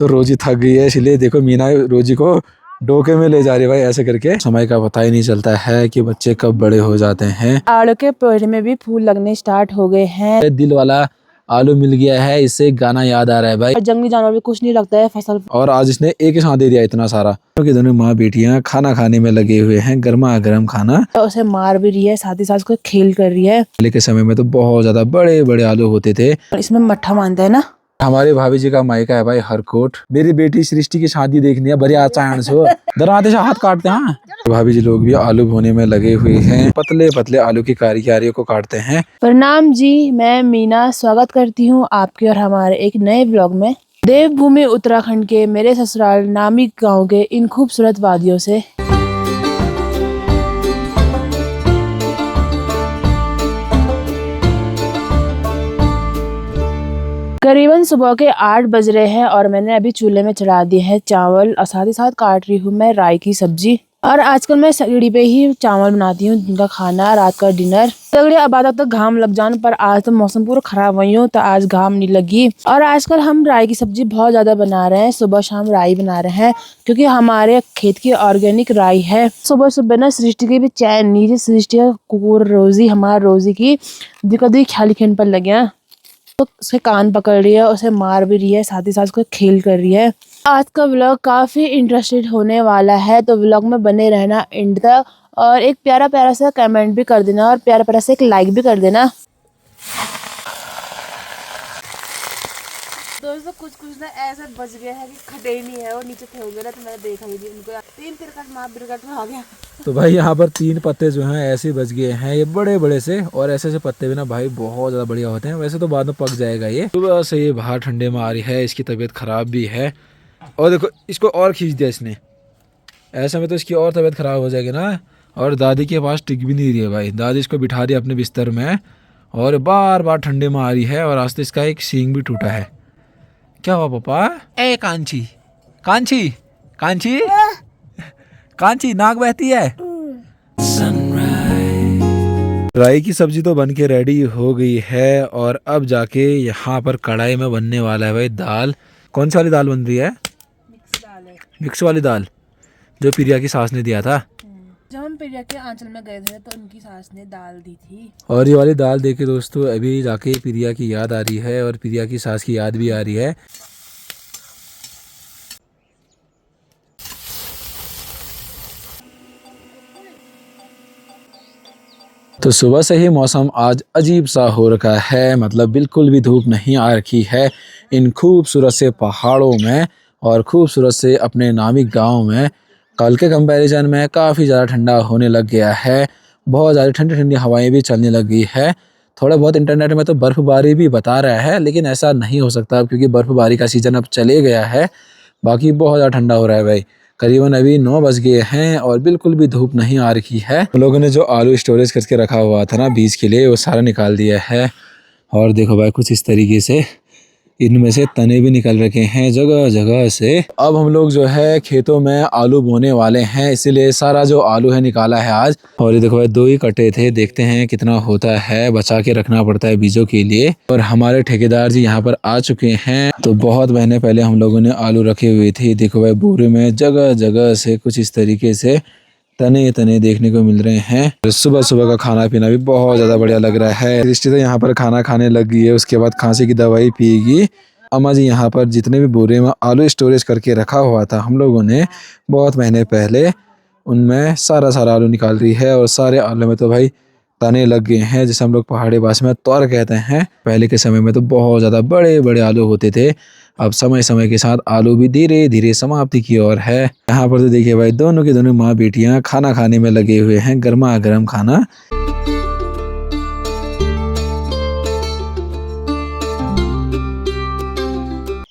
तो रोजी थक गई है, इसलिए देखो मीना रोजी को डोके में ले जा रही है भाई, ऐसे करके। समय का पता ही नहीं चलता है कि बच्चे कब बड़े हो जाते हैं। आलू के पेड़ में भी फूल लगने स्टार्ट हो गए हैं। दिल वाला आलू मिल गया है, इससे एक गाना याद आ रहा है भाई। और जंगली जानवर भी कुछ नहीं लगता है फसल। और आज इसने एक ही साथ दे दिया इतना सारा, क्योंकि दोनों माँ बेटियां खाना खाने में लगे हुए हैं, गर्मा गर्म खाना। तो उसे मार भी रही है, साथ ही साथ उसको खेल कर रही है। पहले के समय में तो बहुत ज्यादा बड़े बड़े आलू होते थे। और इसमें मट्ठा मानता है ना। हमारे भाभी जी का मायका है भाई हरकोट। मेरी बेटी सृष्टि की शादी देखनी है, बड़ी आचान से दराते से हाथ काटते हैं। भाभी जी लोग भी आलू भुने में लगे हुए हैं, पतले पतले आलू की क्यारियों को काटते हैं। प्रणाम जी, मैं मीना स्वागत करती हूँ आपके और हमारे एक नए ब्लॉग में। देवभूमि उत्तराखंड के मेरे ससुराल नामिक गांव के इन खूबसूरत वादियों से। करीबन सुबह के 8 बज रहे हैं और मैंने अभी चूल्हे में चढ़ा दिए हैं चावल और साथ ही साथ काट रही हूँ मैं राई की सब्जी। और आजकल मैं सगड़ी पे ही चावल बनाती हूँ, दिन का खाना रात का डिनर। सगड़ी अब तक घाम लग जाने पर आज तो मौसम पूरा खराब हुई हो तो आज घाम नहीं लगी। और आजकल हम राई की सब्जी बहुत ज्यादा बना रहे हैं, सुबह शाम राई बना रहे हैं क्योंकि हमारे खेत की ऑर्गेनिक राई है। सुबह सुबह ना सृष्टि की भी चैन नीचे, सृष्टि का कुकुर रोजी, हमारा रोजी की दिक्कत ख्याली खेन पर लगे, तो उसके कान पकड़ रही है, उसे मार भी रही है, साथ ही साथ उसको खेल कर रही है। आज का व्लॉग काफी इंटरेस्टेड होने वाला है, तो व्लॉग में बने रहना एंड तक। और एक प्यारा प्यारा सा कमेंट भी कर देना और प्यारा प्यारा सा एक लाइक भी कर देना। दोस्तों कुछ ना ऐसे बच गए हैं कि खटे ही नहीं है, और नीचे थे गए ना, तो मैंने देखा ही नहीं उनको। 3 तिरकट माँ बिरकट में आ गया। तो भाई यहाँ पर 3 पत्ते जो हैं ऐसे बच गए हैं, ये बड़े बड़े से। और ऐसे पत्ते भी ना भाई बहुत ज्यादा बढ़िया होते हैं। वैसे तो बाद में पक जाएगा ये। सुबह से ये बाहर ठंडे में आ रही है, इसकी तबीयत खराब भी है। और देखो इसको और खींच दिया इसने, ऐसे में तो इसकी और तबीयत खराब हो जाएगी ना। और दादी के पास टिक भी नहीं रही है भाई, दादी इसको बिठा रही है अपने बिस्तर में और बार बार ठंडे में आ रही है। और आज तो इसका एक सींग भी टूटा है। क्या हुआ पापा? ए कांची कांची कांची कांची, नाक बहती है। राई की सब्जी तो बनके रेडी हो गई है और अब जाके यहाँ पर कढ़ाई में बनने वाला है भाई दाल। कौन सी वाली दाल बन रही है? मिक्स दाल है। मिक्स वाली दाल जो प्रिया की सास ने दिया था। जब हम प्रिया के आंचल में गए थे तो उनकी सास ने दाल दी थी। और ये वाली दाल देखे दोस्तों अभी जाके प्रिया की याद आ रही है और प्रिया की सास की याद भी आ रही है। तो सुबह से ही मौसम आज अजीब सा हो रखा है, मतलब बिल्कुल भी धूप नहीं आ रखी है इन खूबसूरत से पहाड़ों में और खूबसूरत से अपने नामी गांव में। कल के कंपैरिजन में काफ़ी ज़्यादा ठंडा होने लग गया है, बहुत ज़्यादा ठंडी ठंडी हवाएं भी चलने लग गई है। थोड़ा बहुत इंटरनेट में तो बर्फ़बारी भी बता रहा है, लेकिन ऐसा नहीं हो सकता क्योंकि बर्फ़बारी का सीज़न अब चले गया है। बाकी बहुत ज़्यादा ठंडा हो रहा है भाई। करीबन अभी 9 बज गए हैं और बिल्कुल भी धूप नहीं आ रखी है। हम लोगों ने जो आलू स्टोरेज करके रखा हुआ था ना बीज के लिए, वो सारा निकाल दिया है। और देखो भाई कुछ इस तरीके से इनमें से तने भी निकल रखे हैं जगह जगह से। अब हम लोग जो है खेतों में आलू बोने वाले हैं, इसीलिए सारा जो आलू है निकाला है आज। और ये देखो भाई 2 ही कटे थे, देखते हैं कितना होता है, बचा के रखना पड़ता है बीजों के लिए। और हमारे ठेकेदार जी यहाँ पर आ चुके हैं। तो बहुत महीने पहले हम लोगों ने आलू रखे हुए थे, देखो भाई बोरे में जगह जगह से कुछ इस तरीके से तने तने देखने को मिल रहे हैं। सुबह सुबह का खाना पीना भी बहुत ज़्यादा बढ़िया लग रहा है। दृष्टि तो यहाँ पर खाना खाने लग गई है, उसके बाद खांसी की दवाई पिएगी। अम्मा जी यहाँ पर जितने भी बोरे में आलू स्टोरेज करके रखा हुआ था हम लोगों ने बहुत महीने पहले, उनमें सारा आलू निकाल रही है। और सारे आलू में तो भाई तने लग गए हैं, जिसे हम लोग पहाड़ी भाषा में तौर कहते हैं। पहले के समय में तो बहुत ज़्यादा बड़े बड़े आलू होते थे, अब समय समय के साथ आलू भी धीरे धीरे समाप्ति की ओर है। यहाँ पर तो देखिए भाई दोनों की दोनों माँ बेटियां खाना खाने में लगे हुए हैं, गर्मा गर्म खाना।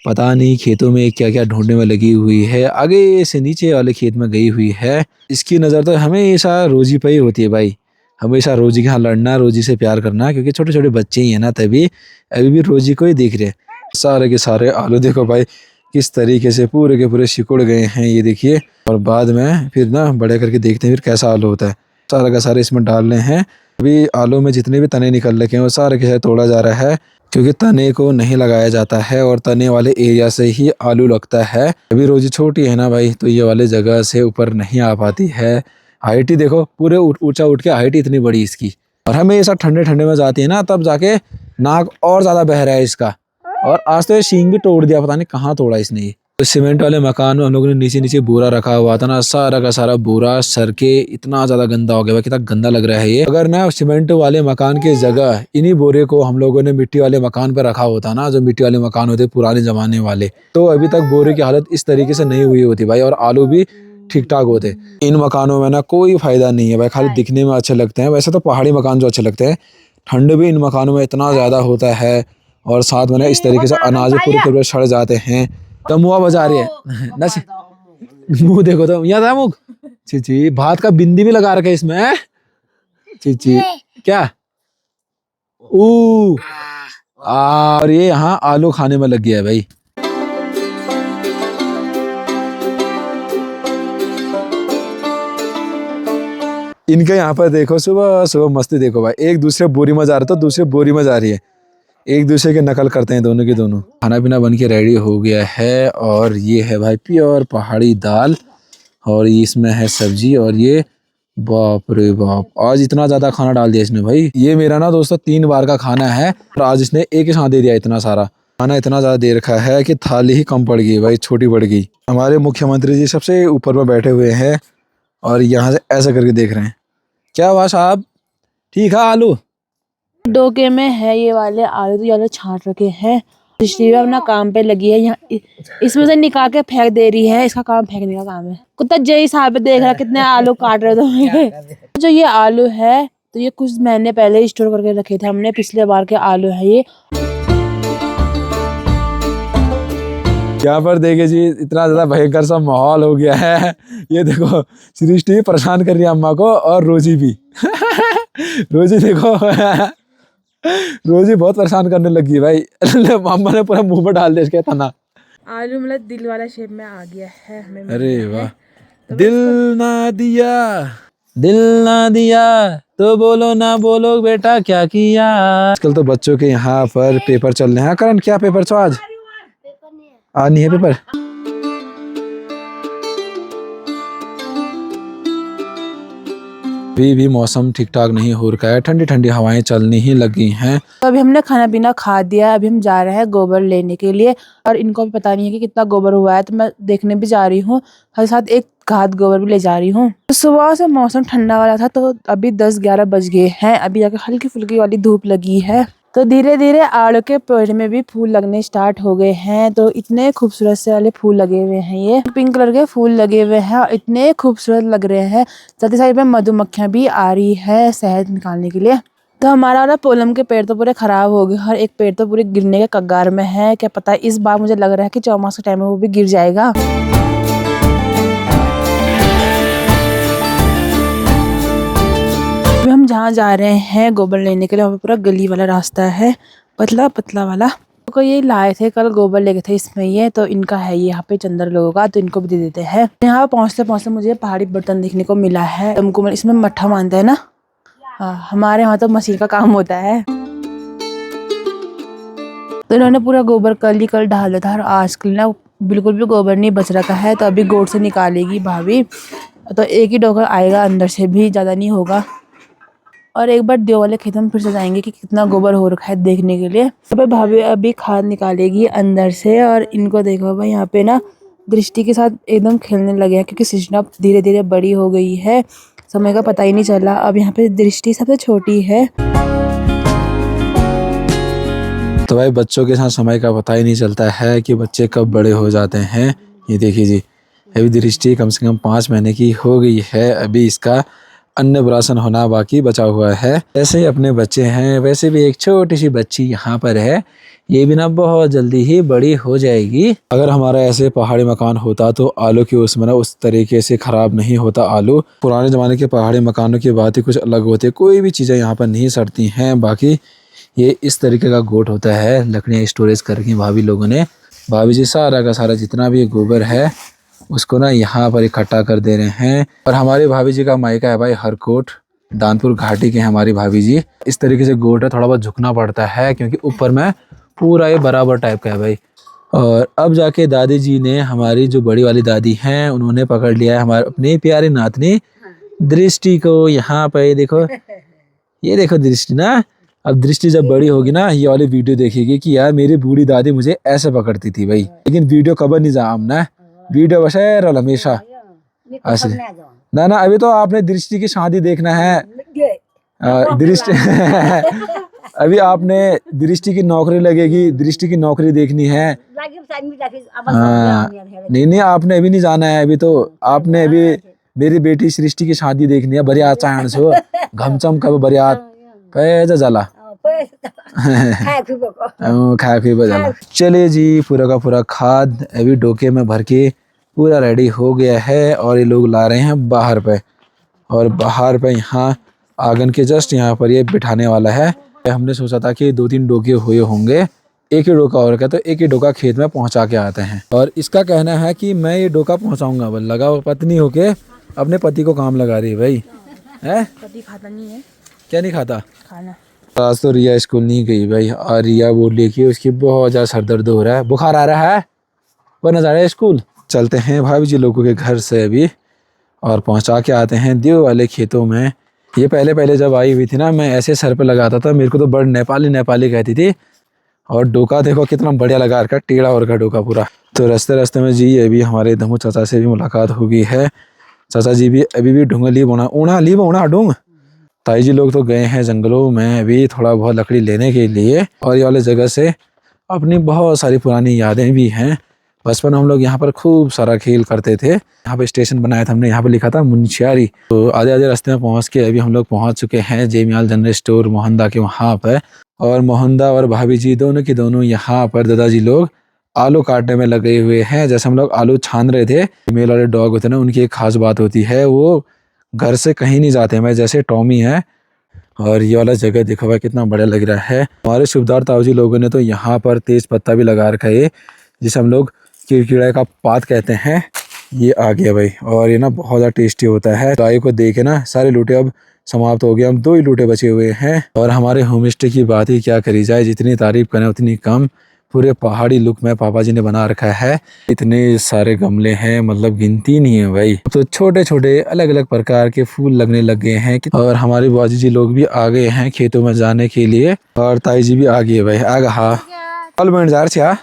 पता नहीं खेतों में क्या क्या ढूंढने में लगी हुई है, आगे से नीचे वाले खेत में गई हुई है। इसकी नज़र तो हमेशा रोजी पे ही होती है भाई, हमेशा रोजी के यहाँ लड़ना, रोजी से प्यार करना, क्योंकि छोटे छोटे बच्चे ही है ना, तभी अभी भी रोजी को ही देख रहे। सारे के सारे आलू देखो भाई किस तरीके से पूरे के पूरे सिकुड़ गए हैं, ये देखिए। और बाद में फिर ना बड़े करके देखते हैं फिर कैसा आलू होता है। सारा का सारे इसमें डालने हैं। अभी आलू में जितने भी तने निकल रखे हैं वो सारे के सारे तोड़ा जा रहा है। क्योंकि तने को नहीं लगाया जाता है और तने वाले एरिया से ही आलू लगता है। अभी रोजी छोटी है ना भाई, तो ये वाले जगह से ऊपर नहीं आ पाती है। हाइट ही देखो, पूरे ऊंचा उठ के हाइट इतनी बड़ी इसकी। और हमें ये सब ठंडे ठंडे में जाती है ना, तब जाके नाक और ज्यादा बह रहा है इसका। और आज तो ये सींग भी तोड़ दिया, पता नहीं कहाँ तोड़ा इसने ये। तो सीमेंट वाले मकान में हम लोगों ने नीचे नीचे बोरा रखा हुआ था ना, सारा का सारा बोरा सर के इतना ज्यादा गंदा हो गया भाई, कितना गंदा लग रहा है ये। अगर ना सीमेंट वाले मकान की जगह इन्हीं बोरे को हम लोगों ने मिट्टी वाले मकान पर रखा होता ना, जो मिट्टी वाले मकान होते पुराने जमाने वाले, तो अभी तक बोरे की हालत इस तरीके से नहीं हुई होती भाई, और आलू भी ठीक ठाक होते। इन मकानों में ना कोई फायदा नहीं है भाई, खाली दिखने में अच्छे लगते हैं। वैसे तो पहाड़ी मकान जो अच्छे लगते हैं, ठंड भी इन मकानों में इतना ज्यादा होता है, और साथ में ना इस तरीके से अनाज पूरे पूरे सड़ जाते हैं। तो मुआ बजा रही है ना, मुंह देखो तो यहाँ था मुख। चीची भात का बिंदी भी लगा रखे इसमें। चीची क्या और ये यहाँ आलू खाने में लग गया है भाई। इनके यहाँ पर देखो, सुबह सुबह मस्ती देखो भाई, एक दूसरे बोरी में जा रहे तो दूसरे बोरी में जा रही है, एक दूसरे के नकल करते हैं दोनों के दोनों। खाना पीना बन के रेडी हो गया है, और ये है भाई प्योर पहाड़ी दाल, और इसमें है सब्जी, और ये बाप रे बाप, आज इतना ज्यादा खाना डाल दिया इसने भाई। ये मेरा ना दोस्तों 3 बार का खाना है, और आज इसने एक ही साथ दे दिया इतना सारा खाना। इतना ज्यादा दे रखा है कि थाली ही कम पड़ गई भाई, छोटी पड़ गई। हमारे मुख्यमंत्री जी सबसे ऊपर में बैठे हुए हैं, और यहाँ से ऐसा करके देख रहे हैं। क्या हुआ साहब, ठीक है आलू? डोके में है ये वाले आलू, तो ये वाले छांट रखे हैं। दृष्टि अपना काम पे लगी है, यहाँ इसमें से निकाल के फेंक दे रही है। इसका काम फेंकने का काम है। कुत्ता जय साहब देख रहा कितने आलू काट रहे थे। जो ये आलू है, तो ये कुछ महीने पहले स्टोर करके रखे थे हमने, पिछले बार के आलू है ये। यहाँ पर देखिए जी, इतना ज्यादा भयंकर सा माहौल हो गया है। ये देखो सृष्टि परेशान कर रही है अम्मा को, और रोजी भी रोजी देखो रोजी बहुत परेशान करने लगी है भाई। अम्मा ने पूरा मुंह पर डाल दिया इसके तना। आलू मतलब दिल वाला शेप में आ गया है हमें। अरे वाह, दिल ना दिया, दिल ना दिया तो बोलो ना बोलो बेटा क्या किया। आजकल तो बच्चों के यहाँ पर पेपर चल रहे हैं। करण क्या पेपर छो आज नहीं है पेपर? अभी भी मौसम ठीक ठाक नहीं हो रखा है, ठंडी ठंडी हवाएं चलनी ही लगी हैं। तो अभी हमने खाना पीना खा दिया, अभी हम जा रहे हैं गोबर लेने के लिए, और इनको भी पता नहीं है कि कितना गोबर हुआ है, तो मैं देखने भी जा रही हूँ, हर साथ एक घात गोबर भी ले जा रही हूँ। तो सुबह से मौसम ठंडा वाला था, तो अभी 10-11 बज गए हैं, अभी जाकर हल्की फुल्की वाली धूप लगी है। तो धीरे धीरे आड़ू के पेड़ में भी फूल लगने स्टार्ट हो गए हैं। तो इतने खूबसूरत से वाले फूल लगे हुए हैं, ये पिंक कलर के फूल लगे हुए हैं, और इतने खूबसूरत लग रहे हैं। साथ ही साथ में मधुमक्खियां भी आ रही है शहद निकालने के लिए। तो हमारा वाला पोलम के पेड़ तो पूरे खराब हो गए, हर एक पेड़ तो पूरे गिरने के कगार में है। क्या पता इस बार मुझे लग रहा है कि चौमास के टाइम में वो भी गिर जाएगा। हम जहाँ जा रहे हैं गोबर लेने के लिए, वहाँ पे पूरा गली वाला रास्ता है, पतला पतला वाला। तो ये लाए थे कल, गोबर लेके थे इसमें ये, तो इनका है ये यहाँ पे चंदर लोगों का, तो इनको भी दे देते हैं। यहाँ पहुँचते पहुँचते मुझे पहाड़ी बर्तन देखने को मिला है। तुमको इसमें मट्ठा मानते हैं ना, हमारे वहाँ तो मशीन का काम होता है। तो इन्होंने पूरा गोबर कल ही कल डाल दिया था, और आजकल ना बिल्कुल भी गोबर नहीं बच रखा है। तो अभी गोट से निकालेगी भाभी, तो एक ही डोकर आएगा, अंदर से भी ज़्यादा नहीं होगा। और एक बार देव वाले खेत में फिर से जाएंगे कि कितना गोबर हो रखा है देखने के लिए। तो भाभी अभी खाद निकालेगी अंदर से, और इनको देखो भाई यहाँ पे ना दृष्टि के साथ एकदम खेलने लगे हैं, क्योंकि सृष्टि धीरे धीरे बड़ी हो गई है, समय का पता ही नहीं चला। अब यहाँ पे दृष्टि सबसे छोटी है। तो भाई बच्चों के साथ समय का पता ही नहीं चलता है कि बच्चे कब बड़े हो जाते हैं। ये देखिए जी, अभी दृष्टि कम से कम 5 महीने की हो गई है, अभी इसका अन्नप्राशन होना बाकी बचा हुआ है। ऐसे ही अपने बच्चे हैं, वैसे भी एक छोटी सी बच्ची यहाँ पर है, ये भी ना बहुत जल्दी ही बड़ी हो जाएगी। अगर हमारा ऐसे पहाड़ी मकान होता तो आलू की उसमें ना उस तरीके से खराब नहीं होता आलू। पुराने ज़माने के पहाड़ी मकानों की बात ही कुछ अलग होती है, कोई भी चीज़ें यहाँ पर नहीं सड़ती हैं। बाकी ये इस तरीके का गोट होता है, लकड़ियाँ स्टोरेज कर रखी भाभी लोगों ने। भाभी जी सारा का सारा जितना भी गोबर है उसको ना यहाँ पर इकट्ठा कर दे रहे हैं। और हमारे भाभी जी का मायका है भाई हरकोट, दानपुर घाटी के हैं हमारी भाभी जी। इस तरीके से गोटा थोड़ा बहुत झुकना पड़ता है क्योंकि ऊपर में पूरा ये बराबर टाइप का है भाई। और अब जाके दादी जी ने, हमारी जो बड़ी वाली दादी हैं, उन्होंने पकड़ लिया है हमारे अपने प्यारे नातनी दृष्टि को। यहाँ पे ये देखो दृष्टि ना। अब दृष्टि जब बड़ी होगी ना, ये वाली वीडियो देखेगी कि यार मेरी बूढ़ी दादी मुझे ऐसे पकड़ती थी भाई। लेकिन वीडियो कबर नहीं जाम ना, वीडियो बस है हमेशा असली ना। अभी तो आपने दृष्टि की शादी देखना है। दृष्टि अभी आपने दृष्टि की नौकरी लगेगी, दृष्टि की नौकरी देखनी है। नहीं आपने अभी नहीं जाना है। अभी तो आपने अभी मेरी बेटी सृष्टि की शादी देखनी है। बढ़िया चाहन से घमचम कब बढ़िया पैसा जाला खाया पीबा जाला। चलिए जी, पूरा का पूरा खाद अभी डोके में भर के पूरा रेडी हो गया है और ये लोग ला रहे हैं बाहर पे। और बाहर पे यहाँ आंगन के जस्ट यहाँ पर ये बिठाने वाला है। हमने सोचा था कि 2-3 डोके हुए होंगे, एक ही डोका और क्या, तो एक ही डोका खेत में पहुंचा के आते हैं। और इसका कहना है कि मैं ये डोका पहुंचाऊंगा। बस लगा वो पत्नी होके अपने पति को काम लगा रही है भाई। है पति खाता नहीं है। क्या नहीं खाता? खाना। आज तो रिया स्कूल नहीं गई भाई। और रिया बोल रही कि उसकी बहुत ज़्यादा सर दर्द हो रहा है, बुखार आ रहा है, वरना जा रहा है स्कूल। चलते हैं भाभी जी लोगों के घर से अभी और पहुंचा के आते हैं देव वाले खेतों में। ये पहले जब आई हुई थी ना, मैं ऐसे सर पे लगाता था, मेरे को तो बड़ नेपाली कहती थी। और डोका देखो कितना बढ़िया लगा रखा, टेढ़ा और का डोका पूरा। तो रास्ते में जी अभी हमारे धमू चाचा से भी मुलाकात हो गई है। चाचा जी भी अभी भी ढूंढ ऊना ढूंढ। ताई जी लोग तो गए हैं जंगलों में अभी थोड़ा बहुत लकड़ी लेने के लिए। और ये वाले जगह से अपनी बहुत सारी पुरानी यादें भी हैं। बचपन हम लोग यहाँ पर खूब सारा खेल करते थे। यहाँ पे स्टेशन बनाया था हमने, यहाँ पे लिखा था मुंशियारी। तो आधे रास्ते में पहुँच के अभी हम लोग पहुँच चुके हैं जेमियाल जनरल स्टोर मोहंदा के वहाँ पर। और मोहंदा और भाभी जी दोनों की दोनों यहाँ पर दादाजी लोग आलू काटने में लगे हुए हैं। जैसे हम लोग आलू छान रहे थे, मेल वाले डॉग होते हैं ना, उनकी एक खास बात होती है, वो घर से कहीं नहीं जाते। मैं जैसे टॉमी है। और ये वाला जगह देखो भाई कितना बढ़िया लग रहा है। हमारे सुबदार ताऊ जी लोगों ने तो यहाँ पर तेज पत्ता भी लगा रखा है, जिसे हम लोग किड़किड़ा का पात कहते हैं। ये आ गया भाई और ये ना बहुत ज़्यादा टेस्टी होता है। गाय को देखे ना सारे लूटे अब समाप्त हो गए, हम 2 ही लूटे बचे हुए हैं। और हमारे होम स्टे की बात ही क्या करी जाए, जितनी तारीफ करें उतनी कम। पूरे पहाड़ी लुक में पापा जी ने बना रखा है। इतने सारे गमले हैं, मतलब गिनती नहीं है भाई। तो छोटे छोटे अलग अलग प्रकार के फूल लगने लग गए हैं। और हमारे बाजी जी लोग भी आ गए हैं खेतों में जाने के लिए। और ताई जी भी आ गई है भाई। आगा हाँ कल बन जा रहा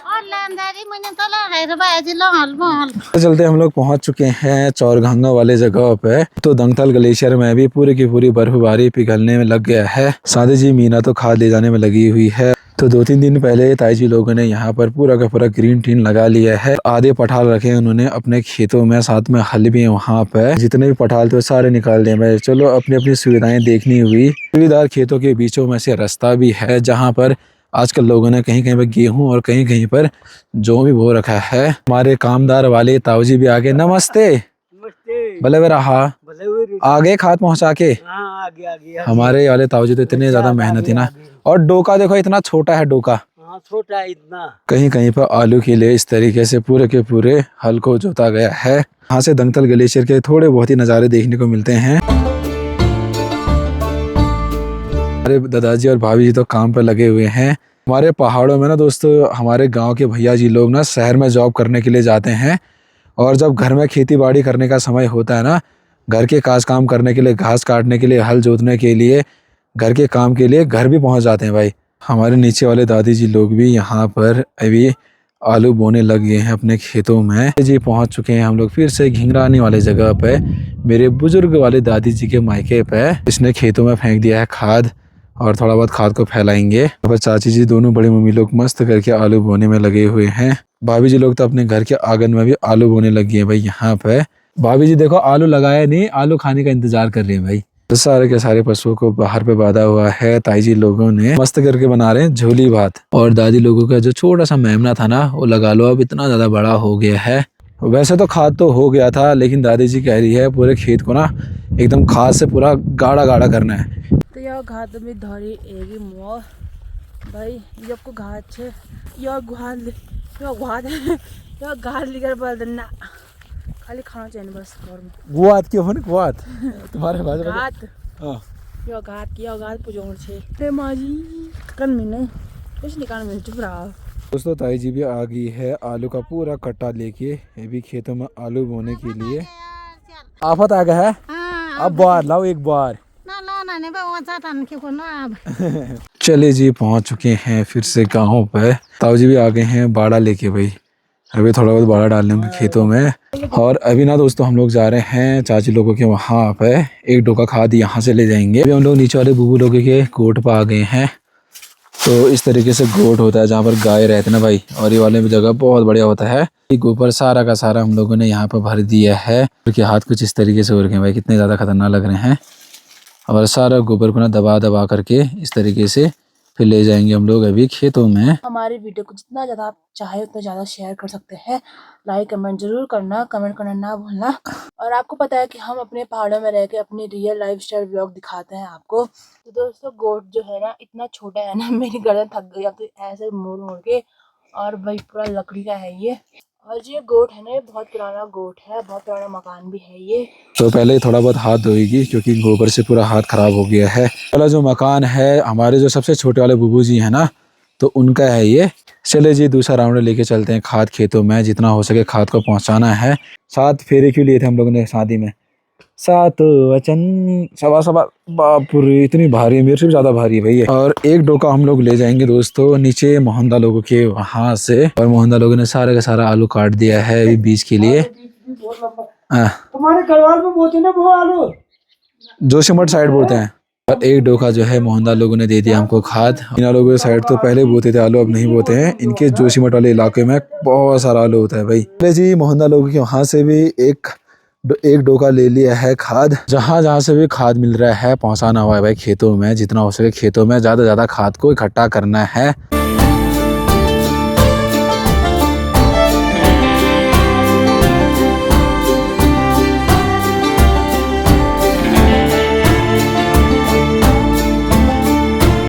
तो चलते हम लोग पहुंच चुके हैं चौरघंगा वाले जगह पे। तो दंगथल ग्लेशियर में भी पूरी की पूरी बर्फबारी पिघलने में लग गया है। सादे जी मीना तो खाद ले जाने में लगी हुई है। तो 2-3 दिन पहले ताई जी लोगों ने यहाँ पर पूरा का पूरा ग्रीन टीन लगा लिया है। आधे पठाल रखे हैं उन्होंने अपने खेतों में, साथ में हल भी है वहाँ पे। जितने भी पठाल थे वो सारे निकाल दिए भाई। चलो अपनी अपनी सुविधाएं देखनी हुई। सीढ़ीदार खेतों के बीचों में से रास्ता भी है, जहाँ पर आजकल लोगों ने कहीं कहीं पर गेहूं और कहीं कहीं पर जो भी बो रखा है। हमारे कामदार वाले ताऊ जी भी आगे। नमस्ते भले वे रहा आगे खाद पहुंचा के। आगे हमारे वाले ताऊ जी तो इतने ज्यादा मेहनती ना। और डोका देखो इतना छोटा है डोका, छोटा इतना। कहीं कहीं पर आलू के लिए इस तरीके से पूरे के पूरे हल को जोता गया है। यहाँ से दंगथल ग्लेशियर के थोड़े बहुत ही नज़ारे देखने को मिलते हैं। हमारे दादाजी और भाभी जी तो काम पर लगे हुए हैं। हमारे पहाड़ों में ना दोस्तों, हमारे गांव के भैया जी लोग ना शहर में जॉब करने के लिए जाते हैं। और जब घर में खेती बाड़ी करने का समय होता है ना, घर के काज काम करने के लिए, घास काटने के लिए, हल जोतने के लिए, घर के काम के लिए घर भी पहुंच जाते हैं भाई। हमारे नीचे वाले दादी जी लोग भी यहाँ पर अभी आलू बोने लग गए हैं अपने खेतों में। जी पहुंच चुके हैं हम लोग फिर से घिंगरानी वाले जगह पे, मेरे बुजुर्ग वाले दादी जी के मायके पे। इसने खेतों में फेंक दिया है खाद और थोड़ा बहुत खाद को फैलाएंगे। अब चाची जी दोनों बड़ी मम्मी लोग मस्त करके आलू बोने में लगे हुए हैं। भाभी जी लोग तो अपने घर के आंगन में भी आलू बोने लग गए हैं भाई। यहाँ पे भाभी जी देखो आलू लगाया नहीं, आलू खाने का इंतजार कर रहे हैं भाई। तो सारे के सारे पशुओं को बाहर पे बांधा हुआ है। ताई जी लोगों ने मस्त करके बना रहे हैं झोली भात। और दादी लोगों का जो छोटा सा मेमना था ना, वो लगा लो अब इतना ज्यादा बड़ा हो गया है। वैसे तो खाद तो हो गया था, लेकिन दादी जी कह रही है पूरे खेत को ना एकदम खाद से पूरा गाढ़ा गाढ़ा करना है। तो यह घात में धरी एगी मोर भाई, ये आपको घात छे, यह घात लेकर बोल देना, खाली खाना चाहिए बस। गुआत क्यों हो ना गुआत तुम्हारे भाषा घात हां यो गात पुजोड़ छे रे माजी कन मिने कुछ निकाल मिल चुप रहा। दोस्तों ताई जी भी आ गई है आलू का पूरा कट्टा लेके, ये भी खेतों में आलू बोने के लिए। आफत आ गया है। अब बार लाओ एक बार। चले जी पहुंच चुके हैं फिर से गाँव पे। ताऊ जी भी आ गए हैं बाड़ा लेके भाई, अभी थोड़ा बहुत बाड़ा डालने में खेतों में। और अभी ना दोस्तों हम लोग जा रहे हैं चाची लोगों के वहाँ पे, एक डोका खाद यहाँ से ले जाएंगे। अभी हम लोग नीचे वाले बुबू लोगों के गोट पे आ गए हैं। तो इस तरीके से गोट होता है जहाँ पर गाय रहते ना भाई, और ये वाले जगह बहुत बढ़िया होता है। ये गोबर सारा का सारा हम लोगों ने यहाँ पर भर दिया है। उनके हाथ कुछ इस तरीके से हो रखे हैं भाई, कितने ज़्यादा खतरनाक लग रहे हैं। और सारा गोबर को ना दबा दबा करके इस तरीके से फिर ले जाएंगे हम लोग अभी खेतों में। हमारे वीडियो को जितना ज़्यादा आप चाहे उतना ज़्यादा शेयर कर सकते हैं। लाइक कमेंट जरूर करना, कमेंट करना ना भूलना। और आपको पता है कि हम अपने पहाड़ों में रह के अपनी रियल लाइफ स्टाइल व्लॉग दिखाते हैं आपको। तो दोस्तों गोट जो है ना इतना छोटा है ना, मेरी गर्दन थक गई अब तो ऐसे मोड़ मोड़ के। और भाई पूरा लकड़ी का है ये। और ये गोट है ना, ये बहुत पुराना गोट है, बहुत पुराना मकान भी है ये। तो पहले ही थोड़ा बहुत हाथ धोएगी क्योंकि गोबर से पूरा हाथ खराब हो गया है। पहला जो मकान है हमारे जो सबसे छोटे वाले बुबू जी है ना, तो उनका है ये। चले जी दूसरा राउंड लेके चलते हैं खाद खेतों में, जितना हो सके खाद को पहुंचाना है। 7 फेरे क्यों लिए थे हम लोगों ने शादी में, 7 वचन सवा सवा, बाप रे इतनी भारी है, मेरे से भी ज्यादा भारी है भैया। और एक डोका हम लोग ले जाएंगे दोस्तों नीचे मोहनदा लोगों के वहां से। और मोहनदा लोगों ने सारे का सारा आलू काट दिया है अभी बीज के लिए। तुम्हारे गढ़वाल में बोलते ना वो आलू, जोशीमठ साइड बोलते हैं। और एक डोका जो है मोहनदा लोगों ने दे दिया हमको खाद। इन लोगों के साइड तो पहले बोते थे आलू, अब नहीं बोते हैं। इनके जोशीमठ वाले इलाके में बहुत सारा आलू होता है भाई। पहले जी मोहनदा लोगों के वहां से भी एक डोका ले लिया है खाद। जहां जहां से भी खाद मिल रहा है पहुंचाना हुआ है भाई खेतों में, जितना हो सके खेतों में ज्यादा खाद को इकट्ठा करना है।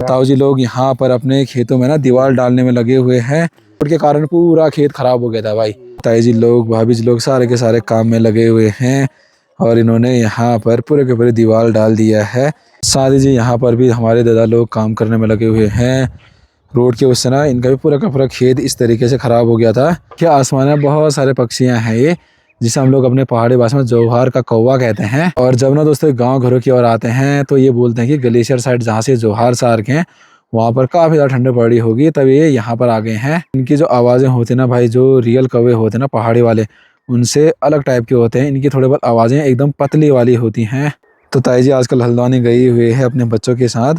ताऊ जी लोग यहाँ पर अपने खेतों में ना दीवार डालने में लगे हुए हैं, उनके कारण पूरा खेत खराब हो गया था भाई। ताई जी लोग भाभी जी लोग सारे के सारे काम में लगे हुए हैं। और इन्होंने यहाँ पर पूरे के पूरे दीवार डाल दिया है। सादी जी यहाँ पर भी हमारे दादा लोग काम करने में लगे हुए हैं। रोड के उससे ना इनका भी पूरा का पूरा खेत इस तरीके से खराब हो गया था। क्या आसमान में बहुत सारे पक्षियाँ हैं ये, जिसे हम लोग अपने पहाड़ी भाषा में जोहार का कौवा कहते हैं। और जब ना दोस्तों गांव घरों की ओर आते हैं तो ये बोलते हैं कि ग्लेशियर साइड जहाँ से जोहार सार के हैं वहाँ पर काफ़ी ज़्यादा ठंडी पड़ी होगी, तब ये यहाँ पर आ गए हैं। इनकी जो आवाज़ें होती हैं ना भाई, जो रियल कौवे होते हैं ना पहाड़ी वाले, उनसे अलग टाइप के होते हैं। इनकी थोड़ी बहुत आवाज़ें एकदम पतली वाली होती हैं। तो ताई जी आजकल हल्द्वानी गई हुई है अपने बच्चों के साथ,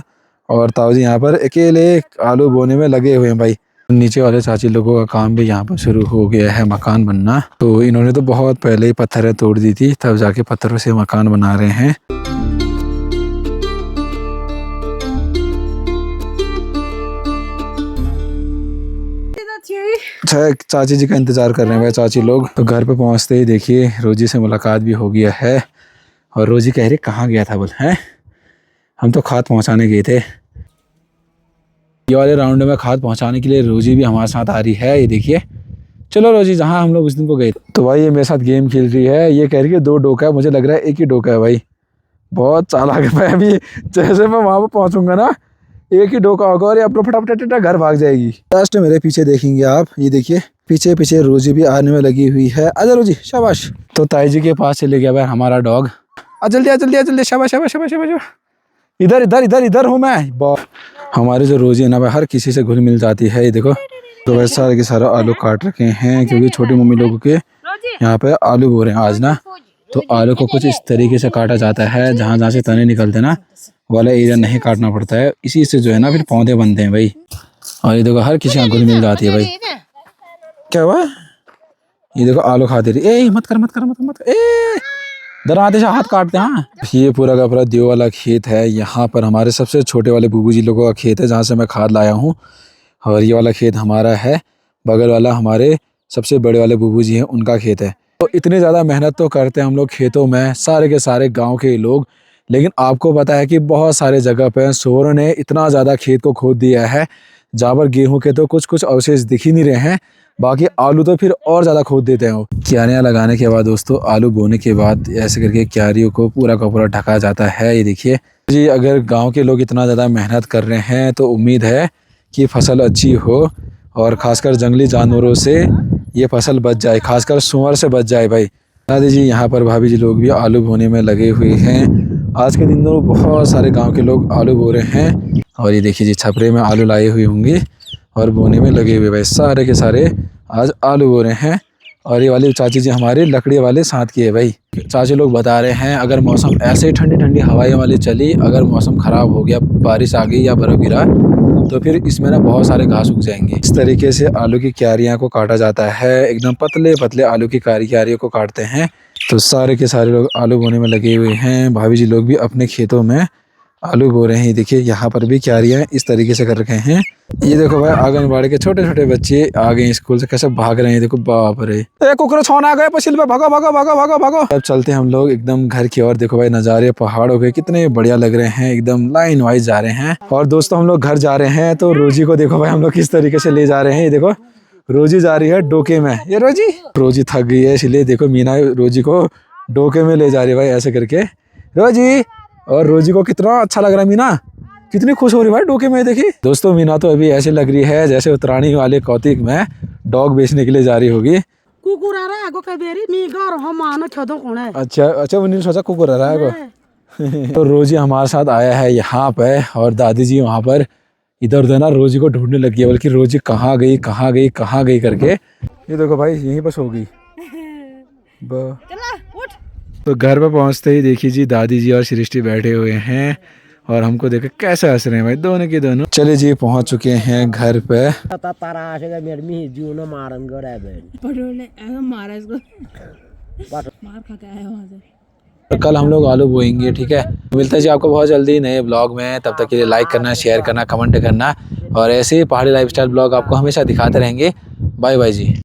और ताऊ जी यहाँ पर अकेले आलू बोने में लगे हुए हैं भाई। नीचे वाले चाची लोगों का काम भी यहाँ पर शुरू हो गया है, मकान बनना। तो इन्होंने तो बहुत पहले ही पत्थरें तोड़ दी थी, तब जाके पत्थरों से मकान बना रहे हैं। चाची जी का इंतजार कर रहे हैं भाई चाची लोग। तो घर पे पहुँचते ही देखिए रोजी से मुलाकात भी हो गया है। और रोजी कह रही कहाँ गया था बोल, हैं हम तो खाद पहुँचाने गए थे। ये वाले राउंड में खाद पहुंचाने के लिए रोजी भी हमारे साथ आ रही है, ये देखिए। चलो रोजी, जहां हम लोग उस दिन को गए तो भाई ये मेरे साथ गेम खेल रही है। ये कह रही है 2 डोका है, मुझे लग रहा है 1 ही डोका है भाई। बहुत चालाक है। मैं अभी जैसे मैं वहां पर पहुंचूंगा ना 1 ही डोका होगा और ये अपना फटाफट घर भाग जाएगी। लास्ट मेरे पीछे देखेंगे आप, ये देखिए पीछे पीछे रोजी भी आने में लगी हुई है। आजा रोजी, शाबाश। तो ताई जी के पास चले गया भाई हमारा डॉग। जल्दी जल्दी, शाबाश शाबाश शाबाश शाबाश। इधर इधर इधर इधर हूँ मैं। हमारे जो रोजी है ना भाई हर किसी से घुल मिल जाती है। ये देखो तो वैसे सारे के सारा आलू काट रखे हैं, क्योंकि छोटी मम्मी लोगों के यहाँ पे आलू बो रहे हैं आज ना। तो आलू को कुछ इस तरीके से काटा जाता है, जहाँ जहाँ से तने निकलते ना वाला एरिया नहीं काटना पड़ता है। इसी से जो है ना फिर पौधे बनते हैं भाई। और ये देखो हर किसी घुल मिल जाती है भाई। क्या हुआ, ये देखो आलू खा दे रही। ए मत कर मत कर मत कर, मत कर। ए दराते से हाथ काटते हैं। हाँ, ये पूरा का पूरा देव वाला खेत है। यहाँ पर हमारे सबसे छोटे वाले बुबू जी लोगों का खेत है, जहाँ से मैं खाद लाया हूँ। और ये वाला खेत हमारा है, बगल वाला हमारे सबसे बड़े वाले बुबू जी हैं, उनका खेत है। तो इतनी ज़्यादा मेहनत तो करते हैं हम लोग खेतों में, सारे के सारे गांव के लोग। लेकिन आपको पता है कि बहुत सारे जगह पे सूअरों ने इतना ज़्यादा खेत को खोद दिया है, जहाँ पर गेहूँ के तो कुछ अवशेष दिख ही नहीं रहे हैं, बाकी आलू तो फिर और ज़्यादा खोद देते हैं। क्यारियाँ लगाने के बाद दोस्तों, आलू बोने के बाद ऐसे करके क्यारियों को पूरा का पूरा ढका जाता है। ये देखिए जी अगर गांव के लोग इतना ज़्यादा मेहनत कर रहे हैं तो उम्मीद है कि फसल अच्छी हो और ख़ासकर जंगली जानवरों से ये फसल बच जाए, खासकर सुअर से बच जाए भाई। दादी जी यहाँ पर भाभी जी लोग भी आलू बोने में लगे हुए हैं। आज के दिनों बहुत सारे गांव के लोग आलू बो रहे हैं और ये देखिए जी छपरे में आलू लाए हुए होंगे और बोने में लगे हुए भाई, सारे के सारे आज आलू बो रहे हैं। और ये वाली चाची जी हमारे लकड़ी वाले साथ की है भाई। चाची लोग बता रहे हैं अगर मौसम ऐसे ही ठंडी ठंडी हवाएं वाली चली, अगर मौसम ख़राब हो गया, बारिश आ गई या बर्फ़ गिरा, तो फिर इसमें ना बहुत सारे घास उग जाएंगे। इस तरीके से आलू की क्यारियाँ को काटा जाता है, एकदम पतले पतले आलू की क्यारियों को काटते हैं। तो सारे के सारे लोग आलू बोने में लगे हुए हैं। भाभी जी लोग भी अपने खेतों में आलू बो रहे हैं। देखिए यहाँ पर भी क्यारियाँ इस तरीके से कर रखे हैं। ये देखो भाई आंगनबाड़ी के छोटे छोटे बच्चे आ गए स्कूल से, कैसे भाग रहे हैं, देखो बाप रे, कुकरा छोन आ गए पसील पे, भागो भागो भागो भागो भागो। अब चलते हम लोग एकदम घर की ओर। देखो भाई नज़ारे पहाड़ों के कितने बढ़िया लग रहे हैं, एकदम लाइन वाइज जा रहे हैं। और दोस्तों हम लोग घर जा रहे हैं तो रोजी को देखो भाई हम लोग किस तरीके से ले जा रहे हैं। ये देखो रोजी जा रही है डोके में, ये रोजी थक गई है इसलिए देखो मीना रोजी को डोके में ले जा रही है भाई ऐसे करके। रोजी, और रोजी को कितना अच्छा लग रहा है, मीना कितनी खुश हो रही है भाई डोके में। देखिए दोस्तों मीना तो अभी ऐसे लग रही है जैसे उत्तरायणी वाले कौतिक में डॉग बेचने के लिए जा रही होगी। कुकुर आ रहा है आगो कबेरी मी घर हम आना छदो कौन है। अच्छा अच्छा, उन्होंने सोचा कुकुर आ रहा है। तो रोजी हमारे साथ आया है यहाँ पे और दादी जी वहाँ पर इधर उधर ना रोजी को ढूंढने लगी है, बल्कि रोजी कहाँ गई कहाँ गई कहाँ गई करके। ये देखो भाई यहीं पर सो गई। तो घर पर पहुँचते ही देखिए जी दादी जी और सृष्टि बैठे हुए हैं और हमको देख कैसे हंस रहे हैं भाई दोनों के दोनों। चले जी पहुँच चुके हैं घर पे। कल हम लोग आलू बोएंगे, ठीक है। मिलते हैं जी आपको बहुत जल्दी नए ब्लॉग में। तब तक के लिए लाइक करना, शेयर करना, कमेंट करना और ऐसे ही पहाड़ी लाइफस्टाइल ब्लॉग आपको हमेशा दिखाते रहेंगे। बाय बाय जी।